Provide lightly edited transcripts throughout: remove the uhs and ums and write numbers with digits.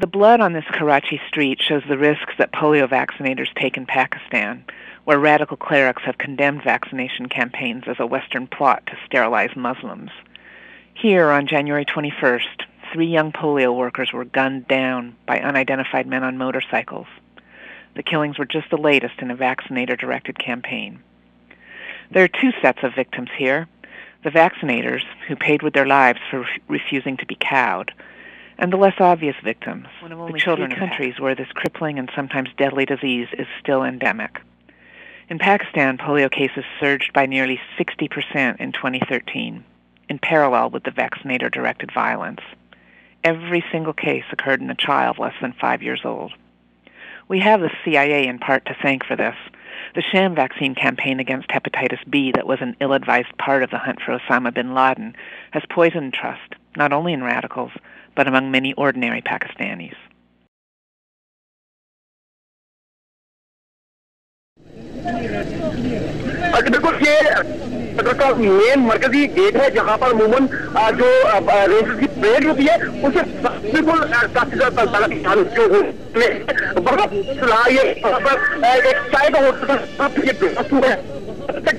The blood on this Karachi street shows the risks that polio vaccinators take in Pakistan, where radical clerics have condemned vaccination campaigns as a Western plot to sterilize Muslims. Here, on January 21st, 3 young polio workers were gunned down by unidentified men on motorcycles. The killings were just the latest in a vaccinator-directed campaign. There are 2 sets of victims here: the vaccinators, who paid with their lives for refusing to be cowed, and the less obvious victims, one of only the children in countries where this crippling and sometimes deadly disease is still endemic. In Pakistan, polio cases surged by nearly 60% in 2013, in parallel with the vaccinator-directed violence. Every single case occurred in a child less than 5 years old. We have the CIA in part to thank for this. The sham vaccine campaign against hepatitis B that was an ill-advised part of the hunt for Osama bin Laden has poisoned trust, not only in radicals, but among many ordinary Pakistanis. बिल्कुल ये का main मरकजी gate है जहाँ पर अमूमन जो rangers की परेड होती है उसे बिल्कुल काफी ज्यादा एक चाय का होटल है।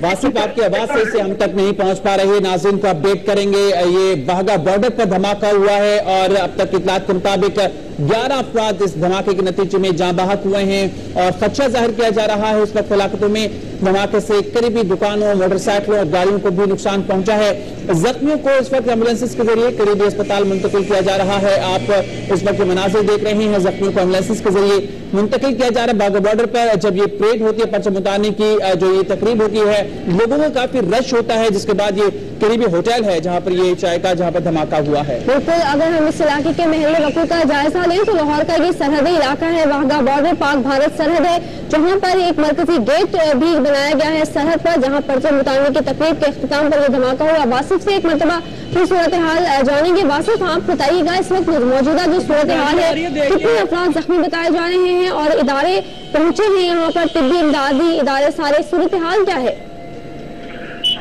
वासिफ, आपकी आवाज से हम तक नहीं पहुंच पा रही है, नाज़रीन को अपडेट करेंगे। ये वाघा बॉर्डर पर धमाका हुआ है और अब तक इत्तलात के मुताबिक 11 अफराद इस धमाके के नतीजे में जाँ बहक हुए हैं और खदशा जाहिर किया जा रहा है। इस वक्त इलाकों में धमाके से करीबी दुकानों, मोटरसाइकिलों और गाड़ियों को भी नुकसान पहुंचा है। जख्मियों को इस वक्त एम्बुलेंसेस के जरिए करीबी अस्पताल मुंतकिल किया जा रहा है। आप इस वक्त मनाजिर देख रहे हैं, जख्मियों को एम्बुलेंसेस के जरिए मुंतकिल किया जा रहा है। वाघा बॉर्डर पर जब ये परेड होती है, परचम उतारने की जो ये तकरीब होती है, लोगों को काफी रश होता है, जिसके बाद ये करीबी होटल है जहाँ पर ये चाय का जहाँ पर धमाका हुआ है। बिल्कुल, अगर हम इस इलाके के महल वकूअ का जायजा लें तो लाहौर का ये सरहदी इलाका है। वाघा बॉर्डर पाक भारत सरहद है, जहाँ पर एक मरकजी गेट भी बनाया गया है सरहद पर, जहाँ परचम उतारने की तकरीब के इख्तिताम पर यह धमाका हुआ। वासिफ से एक मरतबा फिर सूरत हाल जानेंगे। वासिफ, आप बताइएगा इस वक्त मौजूदा जो सूरत हाल है, कितने अफराद जख्मी बताए जा रहे हैं और इदारे पहुंचे हैं यहाँ पर, तिब्बी इमदादी इदारे, सारे सूरत हाल क्या है?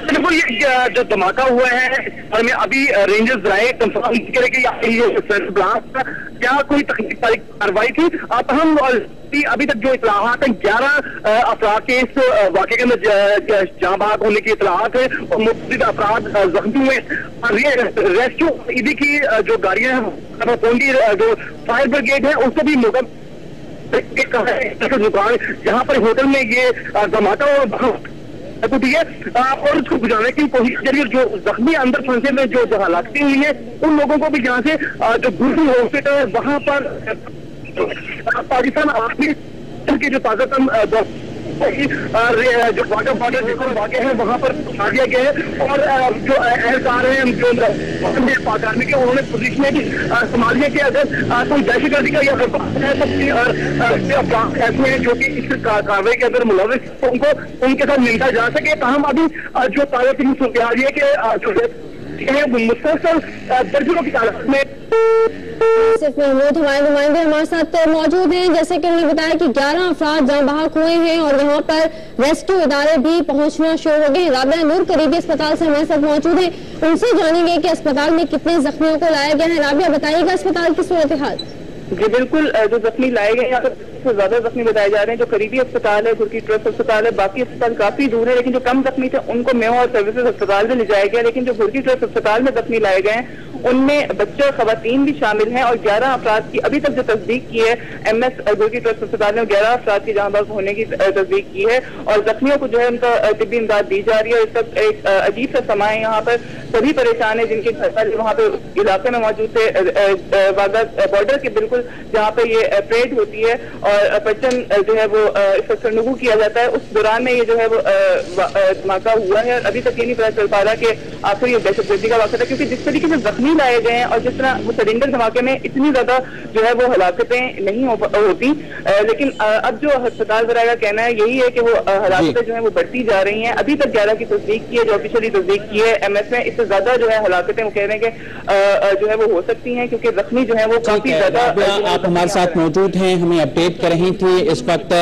बिल्कुल, ये जो धमाका हुआ है और में अभी रेंजर्स राय कंफर्म करेंगे क्या कोई तकनीकी कार्रवाई थी। हम अभी तक जो इतलाहात हैं 11 अफराद के इस वाक़े के अंदर जाँ बहक होने की इतलाहात है और मुख्तलिफ अफराद जख्मी हुए। रेस्क्यू ईदी की जो गाड़ियां हैं, जो फायर ब्रिगेड है, उसको भी मौका दुकान जहाँ पर होटल में ये धमाका है और उसको बुझाने की कोशिश करिए। जो जख्मी अंदर फंसे में जो हलाकतें हुई है, उन लोगों को भी यहाँ से जो गुरु हॉस्पिटल है वहाँ पर पाकिस्तान आर्मी के जो ताज़ातम जो वाघा बॉर्डर वाक़े हैं वहाँ पर उठा दिया गया है और जो एहलकार हैं जो पाक आर्मी के, उन्होंने पोजीशन भी संभाली है कि अगर कोई दहशतगर्दी का या अफराद ऐसे हैं जो कि इस कार्रवाई के अंदर मुलविस, तो उनको उनके साथ मिलता जा सके। ताहम अभी जो ताज़ा तरीन सूरत हाल है कि मुसलसल दर्जनों की तादाद में सिर्फ महमूद हमारे नुमाइंदे हमारे साथ मौजूद हैं। जैसे कि उन्होंने बताया कि 11 अफराद जाँ बहक हुए हैं और यहाँ पर रेस्क्यू इदारे भी पहुंचना शुरू हो गए हैं। राबिया नूर करीबी अस्पताल से हमारे साथ मौजूद हैं, उनसे जानेंगे कि अस्पताल में कितने जख्मियों को लाया गया है। राबिया, बताइएगा अस्पताल की सूरत हाल। जी बिल्कुल, जो जख्मी लाए गए यहाँ पर ज्यादा जख्मी बताए जा रहे हैं। जो करीबी अस्पताल है, तुर्की ट्रस्ट अस्पताल है, बाकी अस्पताल काफी दूर है, लेकिन जो कम जख्मी थे उनको मेवा और सर्विसेज अस्पताल में ले जाया गया। लेकिन जो तुर्की ट्रस्ट अस्पताल में जख्मी लाए गए हैं उनमें बच्चे और खवातीन भी शामिल हैं और 11 अफराद की अभी तक जो तस्दीक की है MS तुर्की ट्रस्ट अस्पताल ने 11 अफराद की जाँ बहक होने की तस्दीक की है और जख्मियों को जो है उनका तिब्बी इमदाद दी जा रही है। इस वक्त एक अजीब सा समा है, यहाँ पर सभी परेशान है जिनके घर वहाँ पे इलाके में मौजूद थे, वाघा बॉर्डर के बिल्कुल जहाँ पे ये परेड होती है और परचम जो है वो इस वक्त सरनगू किया जाता है, उस दौरान में ये जो है वो धमाका हुआ है। अभी तक ये नहीं पता चल पा रहा कि आखिर ये दहशतगर्दी का वाक़ा था, क्योंकि जिस तरीके से जख्मी लाए गए हैं और जिस तरह वो सिलेंडर धमाके में इतनी ज्यादा जो है वो हलाकतें नहीं होती, लेकिन अब जो अस्पताल वगैरह का कहना है यही है कि वो हलाकतें जो है वो बढ़ती जा रही हैं। अभी तक 11 की तस्दीक की है, जो ऑफिशियली तस्दीक की है MS में, इससे ज्यादा जो है हलाकतें वो कह रहे हैं कि जो है वो हो सकती हैं, क्योंकि जख्मी जो है वो काफी ज्यादा। आप हमारे साथ मौजूद हैं, हमें अपडेट कर रही थी। इस वक्त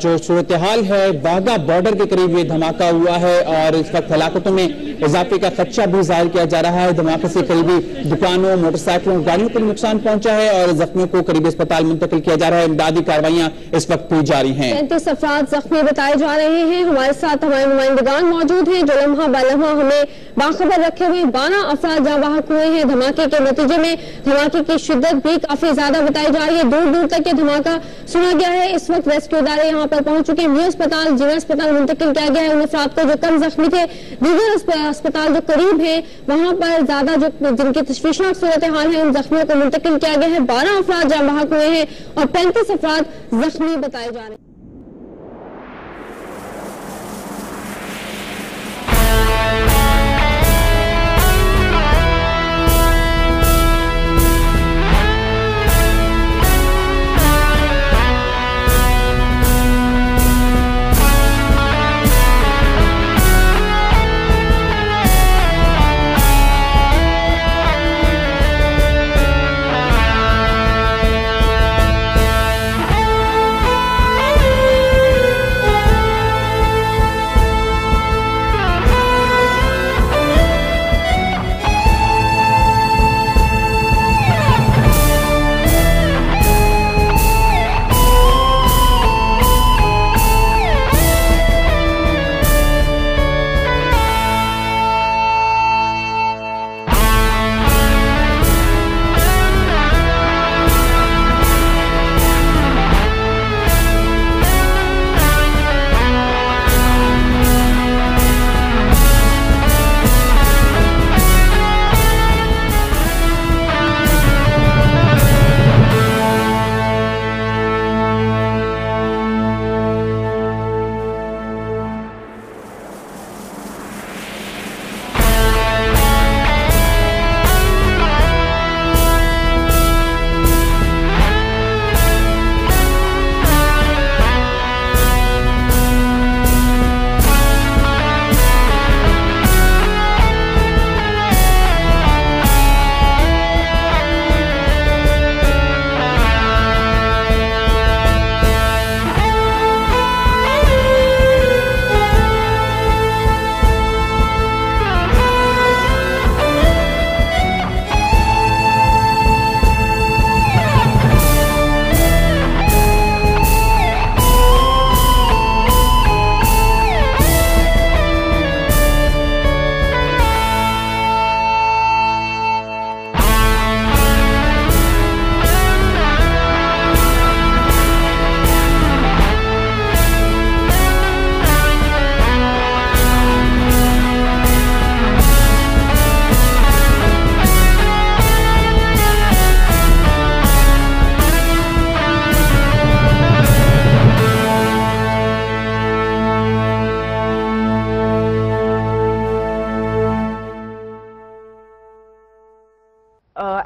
जो सूरत हाल है, वाघा बॉर्डर के करीब ये धमाका हुआ है और इस वक्त हलाकतों में इजाफे का खदशा भी जाहिर किया जा रहा है। धमाके से करीबी कई दुकानों, मोटरसाइकिलों, गाड़ियों को नुकसान पहुंचा है और जख्मियों को करीबी अस्पताल मुंतकिल किया जा रहा है। इमदादी कार्रवाइयां इस वक्त की जारी हैं। 35 अफराद जख्मी बताए जा रहे हैं। हमारे साथ हमारे नुमाइंदगान मौजूद हैं जो लम्हा बलम्हा हमें बाखबर रखे हुए। 12 अफराद जहाँ बाहक हुए हैं धमाके के नतीजे में। धमाके की शिद्दत भी काफी ज्यादा बताई जा रही है। दूर दूर तक ये धमाका सुना गया है। इस वक्त रेस्क्यू इदारे यहाँ पर पहुंच चुके हैं। न्यू अस्पताल, जिला अस्पताल मुंतकिल किया गया है उन अफराद को जो कम जख्मी थे। दीगर अस्पताल जो करीब है वहां पर ज्यादा जो जिनकी तशवीशनाक सूरत हाल है उन जख्मियों को मुंतकिल किया गया है। 12 अफराद जहाँ बाहक हुए हैं और 35 अफराद जख्मी बताए जा रहे हैं।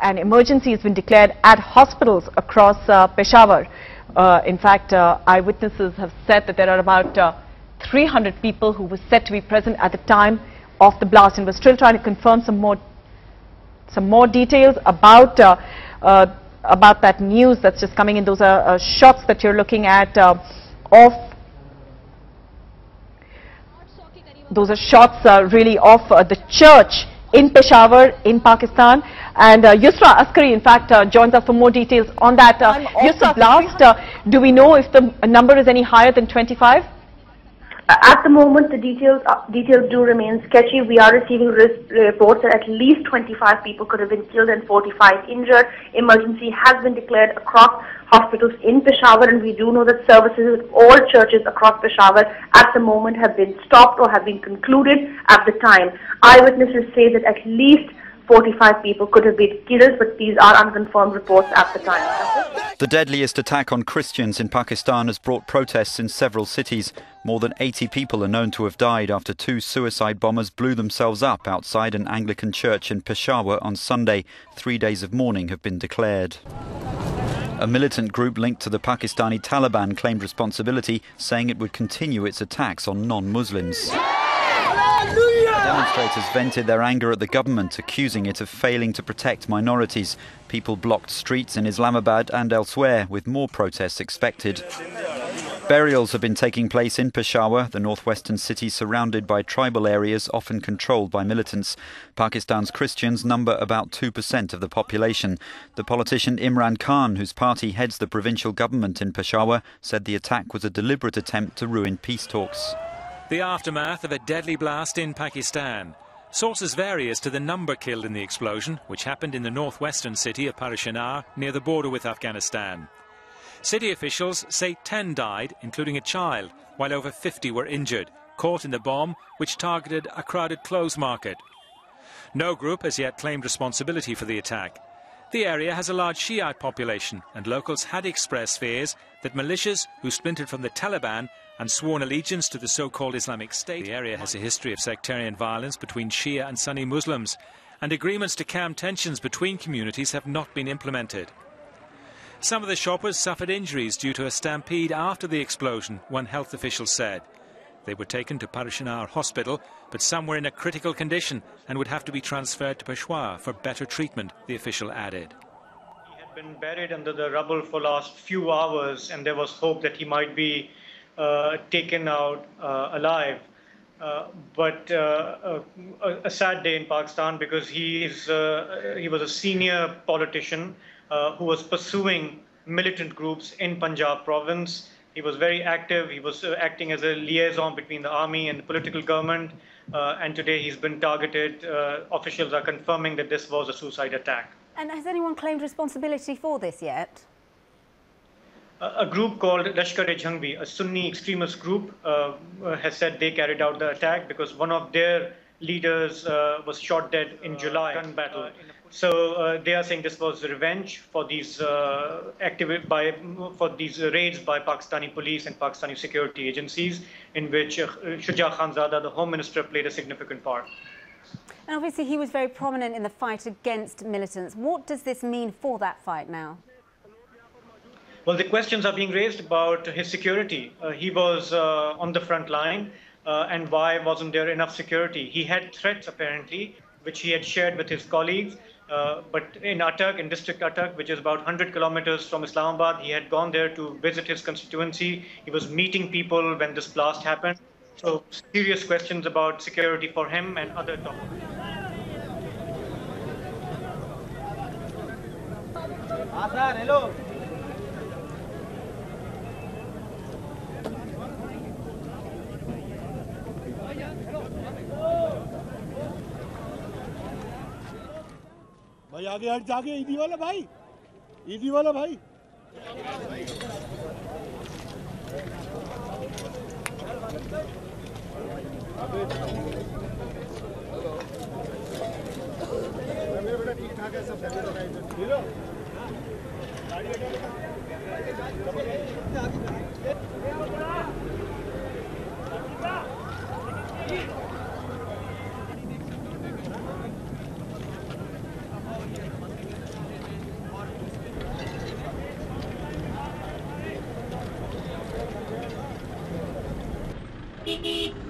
An emergency has been declared at hospitals across Peshawar. In fact, eyewitnesses have said that there are about 300 people who were said to be present at the time of the blast, and we're still trying to confirm some more details about that news that's just coming in. Those are shots that you're looking at those are shots really of the church in Peshawar in Pakistan. And Yusra Askari in fact joins us for more details on that. Yusra, blast, do we know if the number is any higher than 25? At the moment, the details do remain sketchy. We are receiving reports that at least 25 people could have been killed and 45 injured. Emergency has been declared across hospitals in Peshawar, and we do know that services at all churches across Peshawar at the moment have been stopped or have been concluded at the time. Eyewitnesses say that at least 45 people could have been killed, but these are unconfirmed reports at the time. The deadliest attack on Christians in Pakistan has brought protests in several cities. More than 80 people are known to have died after 2 suicide bombers blew themselves up outside an Anglican church in Peshawar on Sunday. 3 days of mourning have been declared. A militant group linked to the Pakistani Taliban claimed responsibility, saying it would continue its attacks on non-Muslims. Demonstrators vented their anger at the government, accusing it of failing to protect minorities. People blocked streets in Islamabad and elsewhere, with more protests expected. Burials have been taking place in Peshawar, the northwestern city surrounded by tribal areas often controlled by militants. Pakistan's Christians number about 2% of the population. The politician Imran Khan, whose party heads the provincial government in Peshawar, said the attack was a deliberate attempt to ruin peace talks. The aftermath of a deadly blast in Pakistan. Sources vary as to the number killed in the explosion, which happened in the northwestern city of Balochistan, near the border with Afghanistan. City officials say 10 died, including a child, while over 50 were injured, caught in the bomb, which targeted a crowded clothes market. No group has yet claimed responsibility for the attack. The area has a large Shiite population, and locals had expressed fears that militias who splintered from the Taliban and sworn allegiance to the so-called Islamic State. The area has a history of sectarian violence between Shia and Sunni Muslims, and agreements to calm tensions between communities have not been implemented. Some of the shoppers suffered injuries due to a stampede after the explosion, one health official said. They were taken to Balochistan Hospital, but some were in a critical condition and would have to be transferred to Peshawar for better treatment, the official added. He had been buried under the rubble for the last few hours, and there was hope that he might be taken out alive. But a sad day in Pakistan, because he was a senior politician who was pursuing militant groups in Punjab province. He was very active. He was acting as a liaison between the army and the political government. And today he's been targeted. Officials are confirming that this was a suicide attack. And has anyone claimed responsibility for this yet? A group called Lashkar-e-Jhangvi, a Sunni extremist group, has said they carried out the attack because one of their leaders was shot dead in July gun battle. So they are saying this was revenge for these raids by Pakistani police and Pakistani security agencies, in which Shuja Khanzada, the Home Minister, played a significant part. And obviously he was very prominent in the fight against militants. What does this mean for that fight now? Well, the questions are being raised about his security. He was on the front line, and why wasn't there enough security? He had threats, apparently, which he had shared with his colleagues. But in Attock, in district Attock, which is about 100 kilometers from Islamabad, he had gone there to visit his constituency. He was meeting people when this blast happened. So serious questions about security for him and other topics. Hello. भाई आगे हट जाके ईदी वाला भाई बेटा ठीक ठाक है सब हेलो Beep beep.